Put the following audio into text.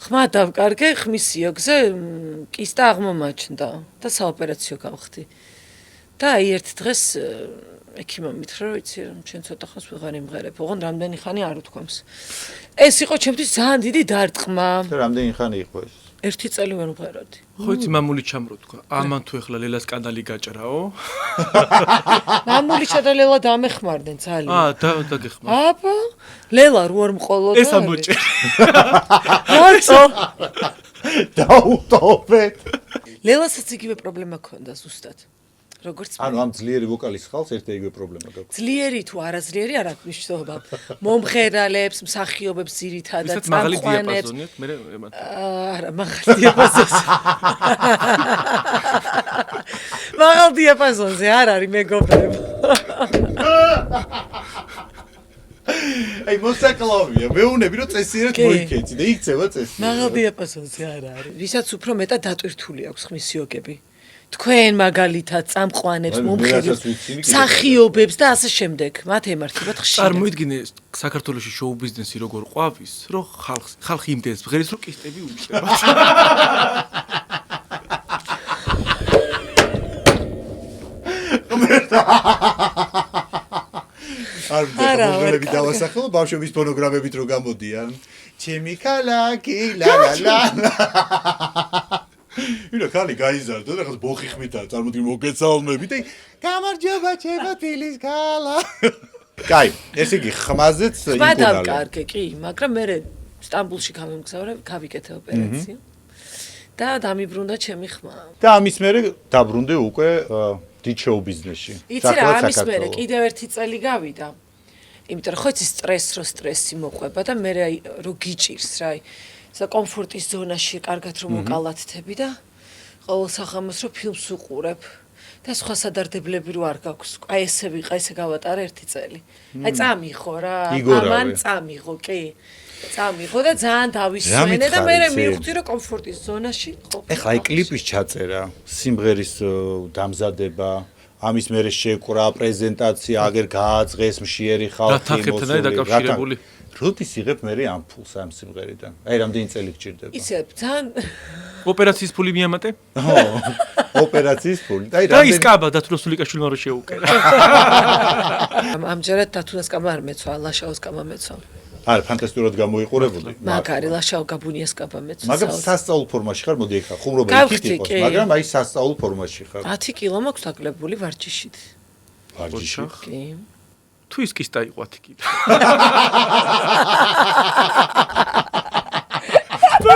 ხმა დავკარგე, ხმის სიოგზე კისტა აღმომაჩნდა და საოპერაციო გავხდი. და აი ერთ დღეს ექიმმა მითხრა, რომ იცი, ჩვენ ცოტა ხანს ვეღარ იმღერებ, ოღონდ რამდენი ხანი არ უთქვამს. ეს იყო ჩემთვის ძალიან დიდი დარტყმა. და რამდენი ხანი იყო ეს? 1 წელი ვერ ვღეროდი. ხო იცი მამული ჩამრო თქვა. ამან თუ ეხლა ლელას კანდალი გაჭრაო? მამული შედალელა დამეხმარდნენ ძალიან. დაგეხმარ. აბა, ლელა რო არ მყოლოდა. ეს ამოჭერი. რატო? დაუტოვეთ. ლელასაც იგივე პრობლემა ჰქონდა ზუსტად. როგორც ანუ ამ ძლიერი ვოკალის ხალხს ერთ იგივე პრობლემა გაქვს. ძლიერი თუ არაძლიერი არ აქვს მნიშვნელობა. მომღერალებს, მსახიობებს ძირითადად მაღალი წამყვანებს. დიაპაზონია, მე ემატ. არა, მაღალ დიაპაზონზე. მაღალ დიაპაზონზე არ არის მეგობრებო. აი მოსაკლავია, მეუნები რომ წესიერად მოიქეცი და იქცევა წესი. მაღალ დიაპაზონზე არ არის. ვისაც უფრო მეტად დატვირთული აქვს ხმის სიოგები. თქვენ მაგალითად წამყვანებს, მომღერალებს, მსახიობებს და ასე შემდეგ. მათ ემართებათ ხშირად. წარმოიდგინე საქართველოში შოუ ბიზნესი როგორ ყვავის, რომ ხალხი იმდენს ღერის რომ კისტები უჩნდება. არ მომღერლები დავასახელო ბავშვების ფონოგრამებით რო გამოდიან. ჩემი ქალაქი ლა ლა ლა. ვინა ხალი გაიზარდა და რაღაც ბოხი ხმითაა წარმოიდგინე მოგეცალმები და გამარჯობა ჩემო თბილის ქალა. კაი, ესე იგი ხმაზეც ხმა დავკარგე კი, მაგრამ მე სტამბულში გამომგზავრე, გავიკეთე ოპერაცია. და დამიბრუნდა ჩემი ხმა. და ამის მერე დაბრუნდე უკვე დიდ შოუ ბიზნესში. იცი რა, ამის მერე კიდევ 1 წელი გავიდა. იმიტომ რომ ხო იცი სტრესი მოყვება და მე რო გიჭირს რა, საკომფორტის ზონაში კარგად რომ მოკალათთები და ყოველ საღამოს რო ფილმს უყურებ და სხვა სადარდებლები რო არ გაქვს. აი ესე ვიყა, ესე გავატარე 1 წელი. აი წამიღო რა, ამან წამიღო, კი. წამიღო და ძალიან დავისვენე და მე მივხვდი რომ კომფორტის ზონაში ხო. ეხლა აი კლიპის ჩაწერა, სიმღერის დამზადება, ამის მერე შეკვრა, პრეზენტაცია, აგერ გააძღეს მშიერი ხალხი, რათახებთან დაკავშირებული. როდის იღებ მე ამ ფულს ამ სიმღერიდან? აი რამდენი წელი გჭირდება? ისე ძალიან ოპერაციის ფული მიამატე? ხო, ოპერაციის ფული. და ის კაბა დათუნასულიკაშვილმა რო შეუკერა. ამჯერად დათუნასკაბა არ მეცვა, ლაშაოს კაბა მეცვა. არა, ფანტასტიკურად გამოიყურებოდი. მაგარი ლაშაო გაბუნიას კაბა მეცვა. მაგრამ სასწაულ ფორმაში ხარ, მოდი ეხლა ხუმრობელი იქით იყოს, მაგრამ აი სასწაულ ფორმაში ხარ. 10 კილო მაქვს დაკლებული ვარჯიშით. ვარჯიში? კი. თუ ის კისტა იყო 10 კილო.